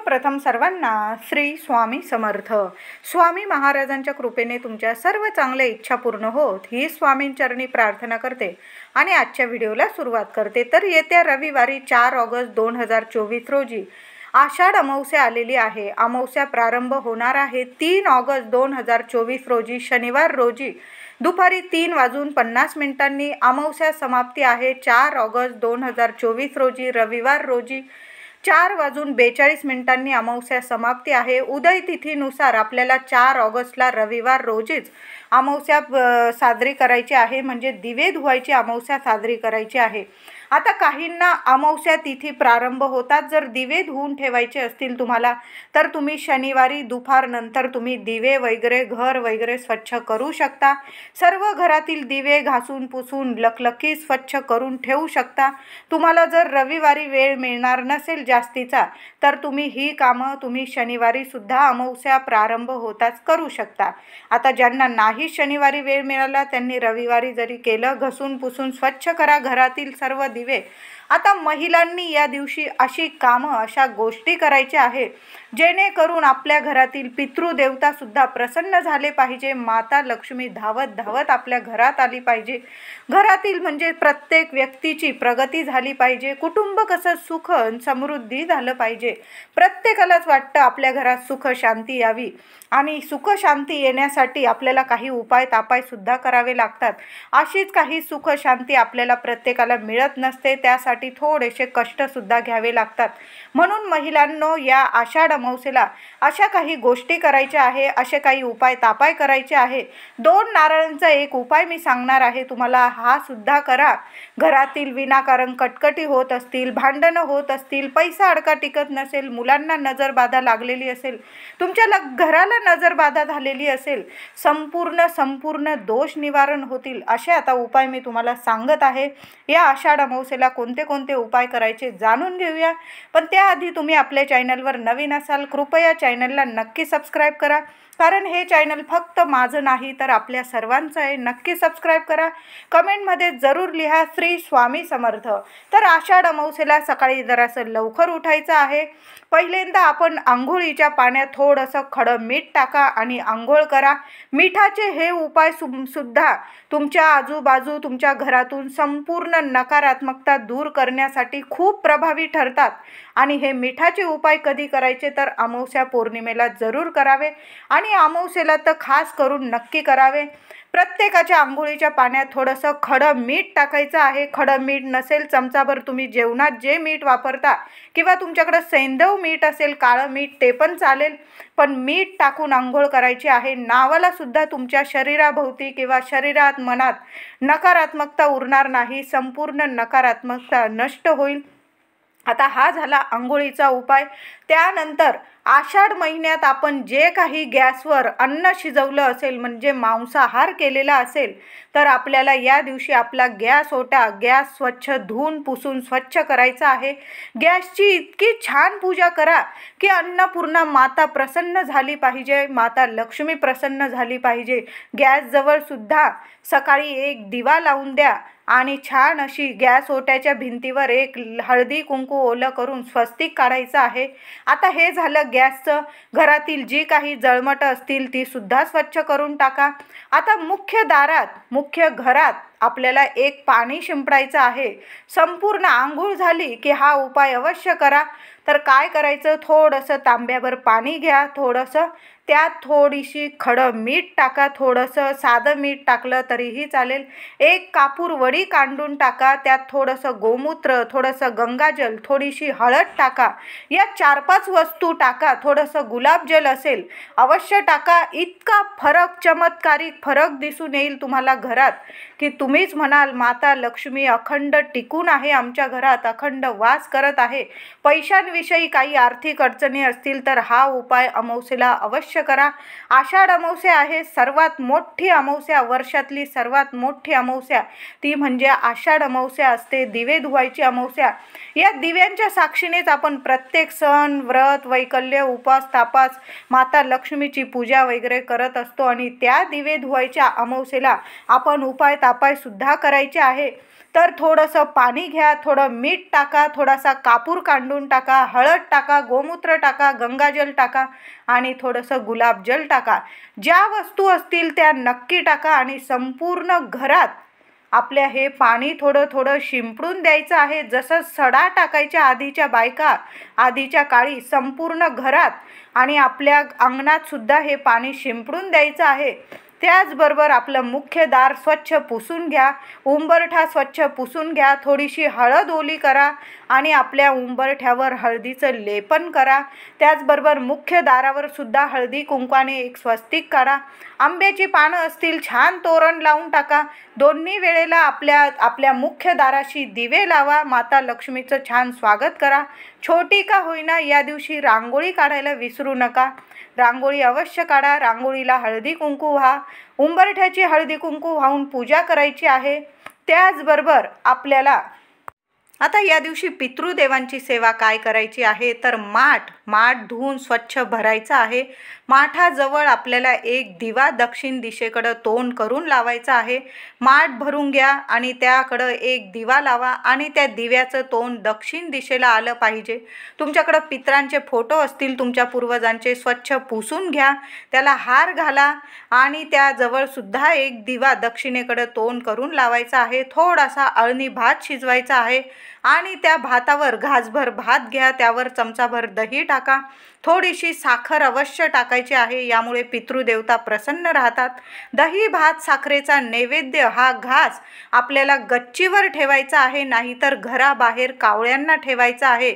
सर्वप्रथम सर्वांना श्री स्वामी समर्थ. स्वामी महाराजांच्या कृपेने तुमच्या सर्व चांगल्या इच्छा पूर्ण होत ही स्वामींचरणी प्रार्थना करते आणि आजच्या व्हिडिओला सुरुवात करते. तर येत्या रविवारी 4 ऑगस्ट 2024 रोजी आषाढ अमावस्या आलेली आहे. अमावस्या प्रारंभ होणार आहे 3 ऑगस्ट 2024 रोजी शनिवार रोजी दुपारी 3:50 अमावस्या समाप्ती आहे 4 ऑगस्ट 2024 रोजी रविवार रोजी 4:42 अमावस्या समाप्ती आहे. उदय तिथीनुसार आपल्याला 4 ऑगस्टला रविवार रोजीच अमावस्या साजरी करायची आहे, म्हणजे दिवे धुवायची अमावस्या साजरी करायची आहे. आता काहींना अमावस्या तिथी प्रारंभ होतात. जर दिवे धुवून ठेवायचे असतील तुम्हाला तर तुम्ही शनिवारी दुपारनंतर तुम्ही दिवे वगैरे घर वगैरे स्वच्छ करू शकता. सर्व घरातील दिवे घासून पुसून लखलखी स्वच्छ करून ठेवू शकता. तुम्हाला जर रविवारी वेळ मिळणार नसेल जास्तीचा तर तुम्ही ही कामं तुम्ही शनिवारी सुद्धा अमावस्या प्रारंभ होताच करू शकता. आता ज्यांना नाही शनिवारी वेळ मिळाला त्यांनी रविवारी जरी केलं, घसून पुसून स्वच्छ करा घरातील सर्व दिवे. आता महिलांनी या दिवशी अशी कामं अशा गोष्टी करायच्या आहे जेणेकरून आपल्या घरातील पितृदेवता सुद्धा प्रसन्न झाले पाहिजे. माता लक्ष्मी धावत धावत आपल्या घरात आली पाहिजे. घरातील म्हणजे प्रत्येक व्यक्तीची प्रगती झाली पाहिजे. कुटुंब कसं सुख समृद्धी झालं पाहिजे. प्रत्येकालाच वाटतं आपल्या घरात सुख शांती यावी आणि सुख शांती येण्यासाठी आपल्याला काही उपाय तापाय सुद्धा करावे लागतात. अशीच काही सुख शांती आपल्याला प्रत्येकाला मिळत नसते, त्यासाठी थोडेसे कष्ट सुद्धा घ्यावे लागतात. म्हणून महिलांनो, या आषाढ अमावस्येला अशा काही गोष्टी करायच्या आहे, असे काही उपाय तापाय करायचे आहे. 2 नारळांचा एक उपाय मी सांगणार आहे तुम्हाला, हा सुद्धा करा. घरातील विनाकारण कटकटी होत असतील, भांडणं होत असतील, पैसा अडका टिकत नसेल, मुलांना नजरबाधा लागलेली असेल, तुमच्या घराला नजरबाधा झालेली असेल, संपूर्ण दोष निवारण होतील असे आता उपाय मी तुम्हाला सांगत आहे. या आषाढ अमावस्येला कोणते कोणते उपाय करायचे जाणून घेऊया. पण त्याआधी तुम्ही आपल्या चॅनलवर नवीन असाल कृपया चॅनलला नक्की सबस्क्राईब करा, कारण हे चॅनल फक्त माझं नाही तर आपल्या सर्वांचं आहे. नक्की सबस्क्राईब करा. कमेंटमध्ये जरूर लिहा श्री स्वामी समर्थ. तर आषाढ अमावस्येला सकाळी जरासं लवकर उठायचं आहे. पहिल्यांदा आपण आंघोळीच्या पाण्यात थोडंसं खडं मीठ टाका आणि आंघोळ करा. मिठाचे हे उपाय सुद्धा तुमच्या आजूबाजू तुमच्या घरातून संपूर्ण नकारात्मकता दूर करण्यासाठी खूप प्रभावी ठरतात. आणि हे मिठाचे उपाय कधी करायचे तर अमावस्या पौर्णिमेला जरूर करावे आणि अमावस्येला तर खास करून नक्की करावे. प्रत्येकाच्या आंघोळीच्या पाण्यात थोडंसं खडं मीठ टाकायचं आहे. खडं मीठ नसेल चमचाभर तुम्ही जेवणात जे मीठ वापरता किंवा तुमच्याकडं सैंधव मीठ असेल काळं मीठ ते पण चालेल, पण मीठ टाकून आंघोळ करायची आहे. नावाला सुद्धा तुमच्या शरीराभोवती किंवा शरीरात मनात नकारात्मकता उरणार नाही, संपूर्ण नकारात्मकता नष्ट होईल. आता हा झाला आंघोळीचा उपाय. त्यानंतर आषाढ महिन्यात आपण जे काही गॅसवर अन्न शिजवलं असेल म्हणजे मांसाहार केलेला असेल तर आपल्याला या दिवशी आपला गॅस स्वच्छ धुवून पुसून स्वच्छ करायचा आहे. गॅसची इतकी छान पूजा करा की अन्नपूर्णा माता प्रसन्न झाली पाहिजे, माता लक्ष्मी प्रसन्न झाली पाहिजे. गॅसजवळ सुद्धा सकाळी एक दिवा लावून द्या आणि छान अशी गॅस ओट्याच्या भिंतीवर एक हळदी कुंकू ओलं करून स्वस्तिक काढायचं आहे. आता हे झालं गॅसचं. घरातील जी काही जळमटं असतील ती सुद्धा स्वच्छ करून टाका. आता मुख्य घरात आपल्याला एक पाणी शिंपडायचं आहे. संपूर्ण आंघोळ झाली की हा उपाय अवश्य करा. तर काय करायचं, थोडंसं तांब्याभर पाणी घ्या, थोडंसं त्यात थोडीशी खडं मीठ टाका, थोडंसं साधं मीठ टाकलं तरीही चालेल. एक कापूर वडी कांडून टाका, त्यात थोडंसं गोमूत्र, थोडंसं गंगाजल, थोडीशी हळद टाका. या 4-5 वस्तू टाका. थोडंसं गुलाबजल असेल अवश्य टाका. इतका चमत्कारिक फरक दिसून येईल तुम्हाला घरात की तुम्हीच म्हणाल माता लक्ष्मी अखंड टिकून आहे आमच्या घरात, अखंड वास करत आहे. पैशांविषयी काही आर्थिक अडचणी असतील तर हा उपाय अमावस्येला अवश्य करा. आषाढ अमावस्या आहे, सर्वात मोठी अमावस्या, वर्षातली सर्वात मोठी अमावस्या ती म्हणजे आषाढ अमावस्या असते, दिवे धुवायची अमावस्या. या दिव्यांच्या साक्षीनेच आपण प्रत्येक सण व्रत वैकल्य उपास तापास माता लक्ष्मीची पूजा वगैरे करत असतो आणि त्या दिवे धुवायच्या अमावस्येला आपण उपाय तापाय सुद्धा करायचे आहे. तर थोडंसं पाणी घ्या, थोडं मीठ टाका, थोडासा कापूर कांडून टाका, हळद टाका, गोमूत्र टाका, गंगाजल टाका आणि थोडंसं गुलाबजल टाका. ज्या वस्तू असतील त्या नक्की टाका आणि संपूर्ण घरात आपल्या हे पाणी थोडं थोडं शिंपडून द्यायचं आहे. जसं सडा टाकायच्या आधीच्या बायका आधीच्या काळी संपूर्ण घरात आणि आपल्या अंगणात सुद्धा हे पाणी शिंपडून द्यायचं आहे. त्याचबरोबर आपलं मुख्य दार स्वच्छ पुसून घ्या, उंबरठा स्वच्छ पुसून घ्या, थोडीशी हळद ओली करा आणि आपल्या उंबरठ्यावर हळदीचं लेपन करा. त्याचबरोबर मुख्य दारावर सुद्धा हळदी कुंकवाने एक स्वस्तिक काढा. आंब्याची पानं असतील छान तोरण लावून टाका. दोन्ही वेळेला आपल्या मुख्य दाराशी दिवे लावा. माता लक्ष्मीचं छान स्वागत करा. छोटी का होईना या दिवशी रांगोळी काढायला विसरू नका. रांगोळी अवश्य काढा. रांगोळीला हळदी कुंकू व्हा. उंबरठ्याची हळदी कुंकू वाहून पूजा करायची आहे. त्याचबरोबर आपल्याला आता या दिवशी पितृदेवांची सेवा काय करायची आहे तर माठ धुवून स्वच्छ भरायचा आहे. माठाजवळ आपल्याला एक दिवा दक्षिण दिशेकडं तोंड करून लावायचा आहे. माठ भरून घ्या आणि त्याकडं एक दिवा लावा आणि त्या दिव्याचं तोंड दक्षिण दिशेला आलं पाहिजे. तुमच्याकडं पितरांचे फोटो असतील तुमच्या पूर्वजांचे स्वच्छ पुसून घ्या, त्याला हार घाला आणि त्याजवळ सुद्धा एक दिवा दक्षिणेकडं तोंड करून लावायचा आहे. थोडासा अळणी भात शिजवायचा आहे आणि त्या भातावर घासभर भात घ्या, त्यावर चमचाभर दही टाका. थोडीशी साखर अवश्य टाकायची आहे, यामुळे पितृदेवता प्रसन्न राहतात. दही भात साखरेचा नैवेद्य हा घास आपल्याला गच्चीवर ठेवायचा आहे, नाहीतर घराबाहेर कावळ्यांना ठेवायचा आहे.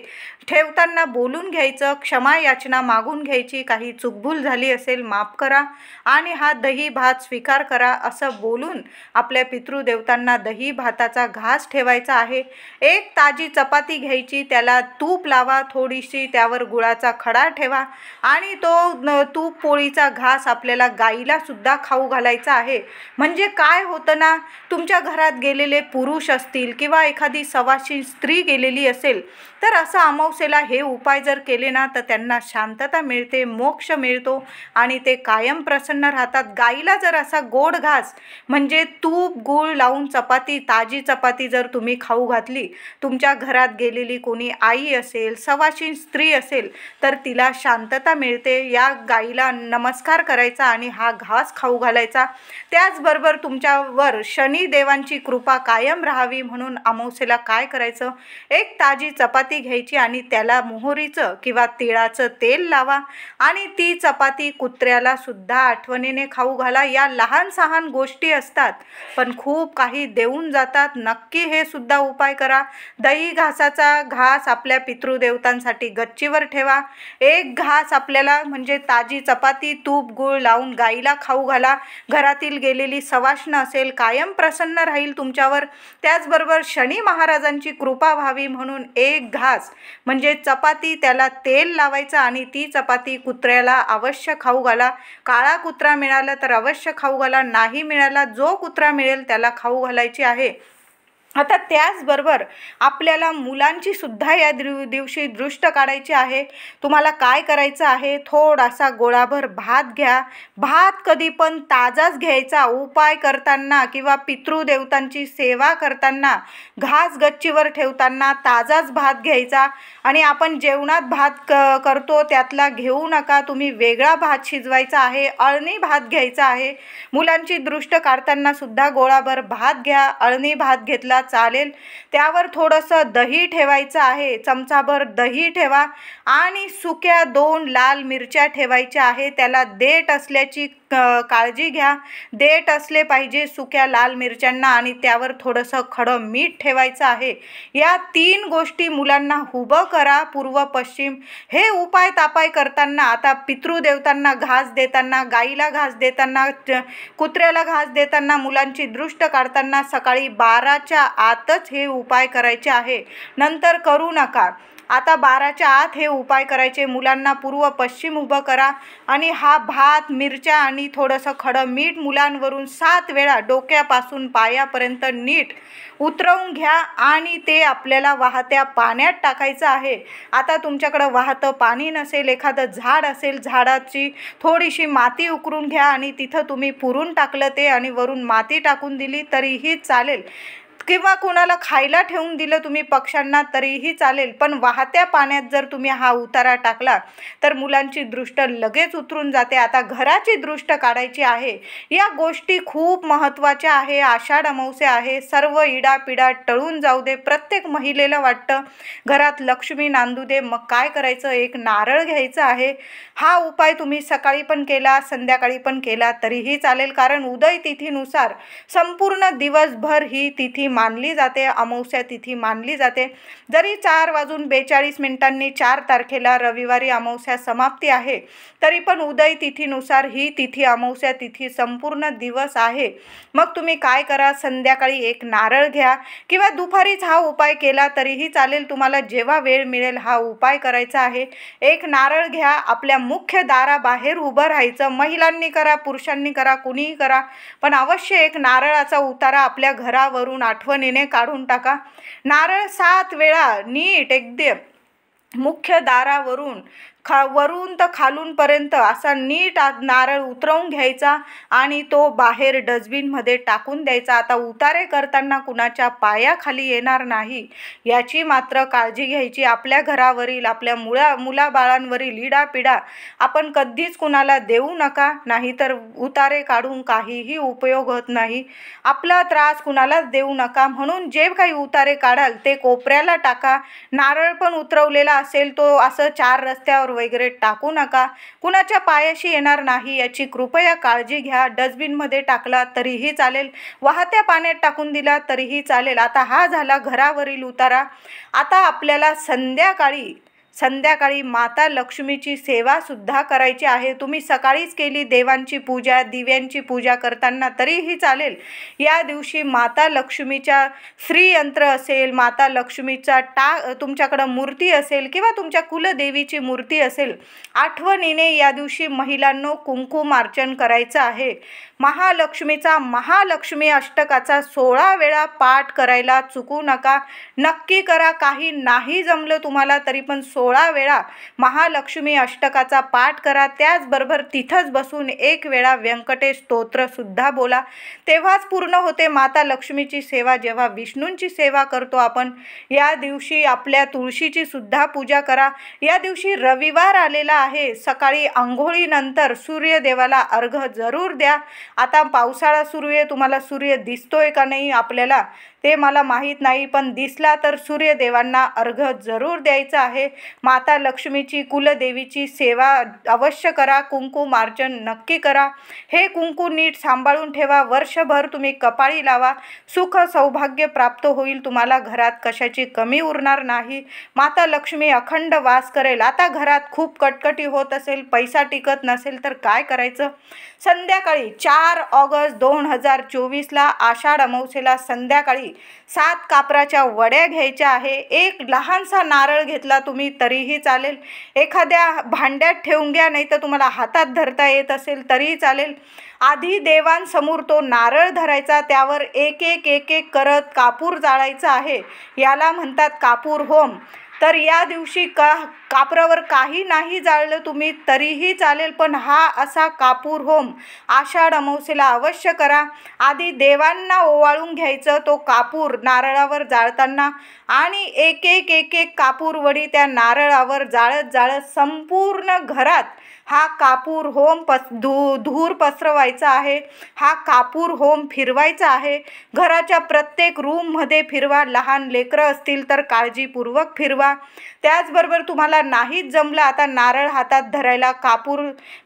ठेवताना बोलून घ्यायचं, क्षमा याचना मागून घ्यायची, काही चुकभूल झाली असेल माफ करा आणि हा दही भात स्वीकार करा असं बोलून आपल्या पितृदेवतांना दही भाताचा घास ठेवायचा आहे. एक ताजी चपाती घ्यायची, त्याला तूप लावा, थोडीशी त्यावर गुळाचा खडा ठेवा आणि तो तूप पोळीचा घास आपल्याला गाईला सुद्धा खाऊ घालायचा आहे. म्हणजे काय होतं ना, तुमच्या घरात गेलेले पुरुष असतील किंवा एखादी सवाशीण स्त्री गेलेली असेल तर असं अमावस्येला हे उपाय जर केले ना तर त्यांना शांतता मिळते, मोक्ष मिळतो आणि ते कायम प्रसन्न राहतात. गाईला जर असा गोड घास म्हणजे तूप गूळ लावून चपाती, ताजी चपाती जर तुम्ही खाऊ घातली, तुमच्या घरात गेलेली कोणी आई असेल, सवाशीण स्त्री असेल तर तिला शांतता मिळते. या गाईला नमस्कार करायचा आणि हा घास खाऊ घालायचा. त्याचबरोबर तुमच्यावर शनिदेवांची कृपा कायम राहावी म्हणून अमावस्येला काय करायचं, एक ताजी चपाती घ्यायची आणि त्याला मोहरीचं किंवा तिळाचं तेल लावा आणि ती चपाती कुत्र्याला सुद्धा आठवणीने खाऊ घाला. या लहान सहान गोष्टी असतात पण खूप काही देऊन जातात. नक्की हे सुद्धा उपाय करा. दही घासाचा घास आपल्या पितृदेवतांसाठी गच्चीवर ठेवा. एक घास आपल्याला म्हणजे ताजी चपाती तूप गूळ लावून गाईला खाऊ घाला. घरातील गेलेली सवाष्ण असेल कायम प्रसन्न राहील तुमच्यावर. त्याचबरोबर शनी महाराजांची कृपा व्हावी म्हणून एक घास म्हणजे चपाती त्याला तेल लावायचं आणि ती चपाती कुत्र्याला अवश्य खाऊ घाला. काळा कुत्रा मिळाला तर अवश्य खाऊ घाला, नाही मिळाला जो कुत्रा मिळेल त्याला खाऊ घालायची आहे. आता त्याचबरोबर आपल्याला मुलांची सुद्धा या दिवशी दृष्ट काढायची आहे. तुम्हाला काय करायचं आहे, थोडासा गोळाभर भात घ्या. भात कधी पण ताजाच घ्यायचा. उपाय करताना किंवा पितृदेवतांची सेवा करताना घास गच्चीवर ठेवताना ताजाच भात घ्यायचा आणि आपण जेवणात भात करतो त्यातला घेऊ नका. तुम्ही वेगळा भात शिजवायचा आहे, अळणी भात घ्यायचा आहे. मुलांची दृष्ट काढताना सुद्धा गोळाभर भात घ्या. अळणी भात घेतला चालेल. त्यावर थोडंसं दही ठेवायचं आहे, चमचाभर दही ठेवा आणि सुक्या 2 लाल मिरच्या ठेवायच्या आहे. त्याला देठ असल्याची काळजी घ्या. देठ असले पाहिजे सुक्या लाल मिरच्यांना आणि त्यावर थोडंसं खडं मीठ ठेवायचं आहे. या 3 गोष्टी मुलांना उभं करा पूर्व पश्चिम. हे उपाय तापाय करताना आता पितृदेवतांना घास देताना, गाईला घास देताना, कुत्र्याला घास देताना, मुलांची दृष्ट काढताना सकाळी 12च्या आतच हे उपाय करायचे आहे, नंतर करू नका. आता 12च्या आत हे उपाय करायचे. मुलांना पूर्व पश्चिम उभं करा आणि हा भात, मिरच्या आणि थोडंसं खडं मीठ मुलांवरून 7 वेळा डोक्यापासून पायापर्यंत नीट उतरवून घ्या आणि ते आपल्याला वाहत्या पाण्यात टाकायचं आहे. आता तुमच्याकडं वाहतं पाणी नसेल, एखादं झाड असेल, झाडाची थोडीशी माती उकरून घ्या आणि तिथं तुम्ही पुरून टाकलं ते आणि वरून माती टाकून दिली तरीही चालेल. किंवा कोणाला खायला ठेवून दिलं तुम्ही पक्ष्यांना तरीही चालेल, पण वाहत्या पाण्यात जर तुम्ही हा उतारा टाकला तर मुलांची दृष्ट लगेच उतरून जाते. आता घराची दृष्ट काढायची आहे. या गोष्टी खूप महत्त्वाच्या आहे. आषाढ अमावस्या आहे. सर्व इडापिडा टळून जाऊ दे. प्रत्येक महिलेला वाटतं घरात लक्ष्मी नांदू दे. मग काय करायचं, एक नारळ घ्यायचं आहे. हा उपाय तुम्ही सकाळी पण केला, संध्याकाळी पण केला तरीही चालेल, कारण उदय तिथीनुसार संपूर्ण दिवसभर ही तिथी मानली जाते, अमावस्या तिथी मानली जाते. जरी 4:42 4 तारखेला रविवारी अमावस्या समाप्ती आहे, तरी पण उदय तिथीनुसार ही तिथी अमावस्या तिथी संपूर्ण दिवस आहे. मग तुम्ही काय करा, संध्याकाळी एक नारळ घ्या किंवा दुपारीच हा उपाय केला तरीही चालेल. तुम्हाला जेव्हा वेळ मिळेल हा उपाय करायचा आहे. एक नारळ घ्या, आपल्या मुख्य दाराबाहेर उभं राहायचं. महिलांनी करा, पुरुषांनी करा, कुणीही करा, पण अवश्य एक नारळाचा उतारा आपल्या घरावरून आठवणीने काढून टाका. नारळ 7 वेळा नीट एकदम मुख्य दारावरून वरून तर खालूनपर्यंत असा नीट नारळ उतरवून घ्यायचा आणि तो बाहेर डस्टबिनमध्ये टाकून द्यायचा. आता उतारे करताना कुणाच्या पायाखाली येणार नाही याची मात्र काळजी घ्यायची. आपल्या घरावरील, आपल्या मुलाबाळांवरील इडापिडा आपण कधीच कुणाला देऊ नका, नाहीतर उतारे काढून काहीही उपयोग होत नाही. आपला त्रास कुणालाच देऊ नका. म्हणून जे काही उतारे काढाल ते कोपऱ्याला टाका. नारळ पण उतरवलेला असेल तो असं 4 रस्त्यावर वगैरे टाकू नका. कुणाच्या पायाशी येणार नाही याची कृपया काळजी घ्या. डस्टबिनमध्ये टाकला तरीही चालेल, वाहत्या पाण्यात टाकून दिला तरीही चालेल. आता हा झाला घरावरील उतारा. आता आपल्याला संध्याकाळी माता लक्ष्मीची सेवा सुद्धा करायची आहे. तुम्ही सकाळीच केली देवांची पूजा, दिव्यांची पूजा करताना तरीही चालेल. या दिवशी माता लक्ष्मीच्या श्रीयंत्र असेल, माता लक्ष्मीचा तुमच्याकडं मूर्ती असेल किंवा तुमच्या कुलदेवीची मूर्ती असेल, आठवणीने या दिवशी महिलांनो कुंकुमार्चन करायचं आहे. महालक्ष्मीचा महालक्ष्मी अष्टकाचा 16 वेळा पाठ करायला चुकू नका. नक्की करा. काही नाही जमलं तुम्हाला तरी पण 16 वेळा महालक्ष्मी अष्टकाचा पाठ करा. त्याचबरोबर तिथंच बसून 1 वेळा व्यंकटेश स्तोत्र सुद्धा बोला. तेव्हाच पूर्ण होते माता लक्ष्मीची सेवा. जेव्हा विष्णूंची सेवा करतो आपण, या दिवशी आपल्या तुळशीची सुद्धा पूजा करा. या दिवशी रविवार आलेला आहे. सकाळी अंघोळीनंतर सूर्यदेवाला अर्घ जरूर द्या. आता पावसाळा सुरू आहे, तुम्हाला सूर्य दिसतोय का नाही आपल्याला ते मला माहीत नाही, पण दिसला तर सूर्यदेवांना अर्घ जरूर द्यायचं आहे. माता लक्ष्मीची, कुलदेवीची सेवा अवश्य करा. कुंकुमार्चन नक्की करा. हे कुंकू नीट सांभाळून ठेवा. वर्षभर तुम्ही कपाळी लावा. सुख सौभाग्य प्राप्त होईल. तुम्हाला घरात कशाची कमी उरणार नाही. माता लक्ष्मी अखंड वास करेल. आता घरात खूप कटकटी होत असेल, पैसा टिकत नसेल तर काय करायचं, संध्याकाळी 4 ऑगस्ट 2024ला आषाढ अमावस्येला संध्याकाळी 7 कापराच्या वड्या घ्यायच्या आहे. एक लहानसा नारळ घेतला तुम्ही तरीही चालेल. एखाद्या भांड्यात ठेवून घ्या, नाही तर तुम्हाला हातात धरता येत असेल तरीही चालेल. आधी देवांसमोर तो नारळ धरायचा, त्यावर एक एक करत कापूर जाळायचा आहे. याला म्हणतात कापूर होम. तर या दिवशी कापरावर काही नाही जाळलं तुम्ही तरीही चालेल, पण हा असा कापूर होम आषाढ अमावस्येला अवश्य करा. आधी देवांना ओवाळून घ्यायचं तो कापूर नारळावर जाळताना, आणि एक एक कापूर वडी त्या नारळावर जाळत संपूर्ण घरात हा कापूर होम धूर पसरवायचा आहे. हा कापूर होम फिरवायचा आहे. घराच्या प्रत्येक रूममध्ये फिरवा. लहान लेकरं असतील तर काळजीपूर्वक फिरवा. त्याचबरोबर तुम्हाला नाहीच जमलं आता नारळ हातात धरायला, कापूर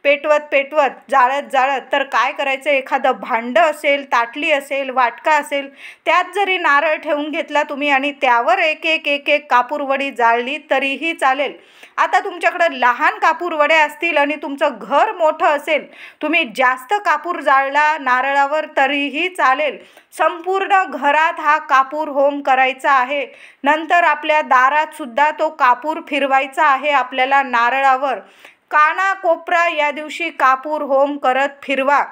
पेटवत जाळत तर काय करायचं, एखादं भांडं असेल, ताटली असेल, वाटका असेल, त्यात जरी नारळ ठेवून घेतला तुम्ही आणि त्यावर एक एक कापूर वडी जाळली तरीही चालेल. आता तुमच्याकडं लहान कापूर वड्या असतील आणि तुमचं घर मोठं असेल, तुम्ही जास्त कापूर जाळला नारळावर तरीही चालेल. संपूर्ण घरात हा कापूर होम करायचा आहे. नंतर आपल्या दारात सुद्धा तो कापूर फिरवायचा आहे. आपल्याला नारळावर कानाकोपरा या दिवशी कापूर होम करत फिरवा.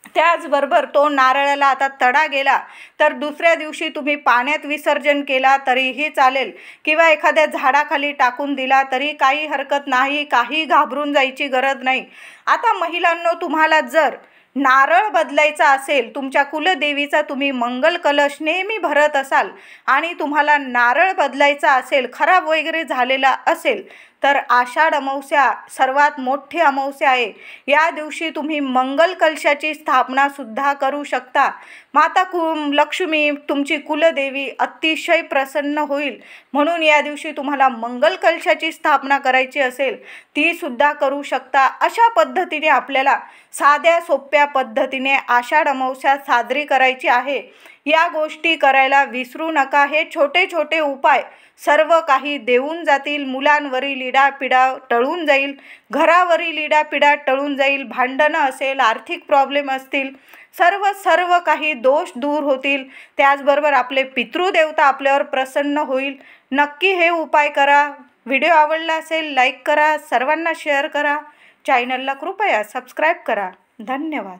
त्याचबरोबर तो नारळाला आता तडा गेला तर दुसऱ्या दिवशी तुम्ही पाण्यात विसर्जन केला तरीही चालेल, किंवा एखाद्या झाडाखाली टाकून दिला तरी काही हरकत नाही. काही घाबरून जायची गरज नाही. आता महिलांनो, तुम्हाला जर नारळ बदलायचा असेल, तुमच्या कुलदेवीचा तुम्ही मंगल कलश नेहमी भरत असाल आणि तुम्हाला नारळ बदलायचा असेल, खराब वगैरे झालेला असेल, तर आषाढ अमावस्या सर्वात मोठी अमावस्या आहे. या दिवशी तुम्ही मंगल कलशाची स्थापनासुद्धा करू शकता. माता लक्ष्मी तुमची कुलदेवी अतिशय प्रसन्न होईल, म्हणून या दिवशी तुम्हाला मंगल कलशाची स्थापना करायची असेल ती सुद्धा करू शकता. अशा पद्धतीने आपल्याला साध्या सोप्या पद्धतीने आषाढ अमावस्या साजरी करायची आहे. या गोष्टी करायला विसरू नका. हे छोटे छोटे उपाय सर्व काही देऊन जातील. मुलांवरील इडापिडा टळून जाईल, घरावरील इडापिडा टळून जाईल, भांडणं असेल, आर्थिक प्रॉब्लेम असतील, सर्व काही दोष दूर होतील. त्याचबरोबर आपले पितृदेवता आपल्यावर प्रसन्न होईल. नक्की हे उपाय करा. व्हिडिओ आवडला असेल लाईक करा, सर्वांना शेअर करा, चॅनलला कृपया सबस्क्राईब करा. धन्यवाद.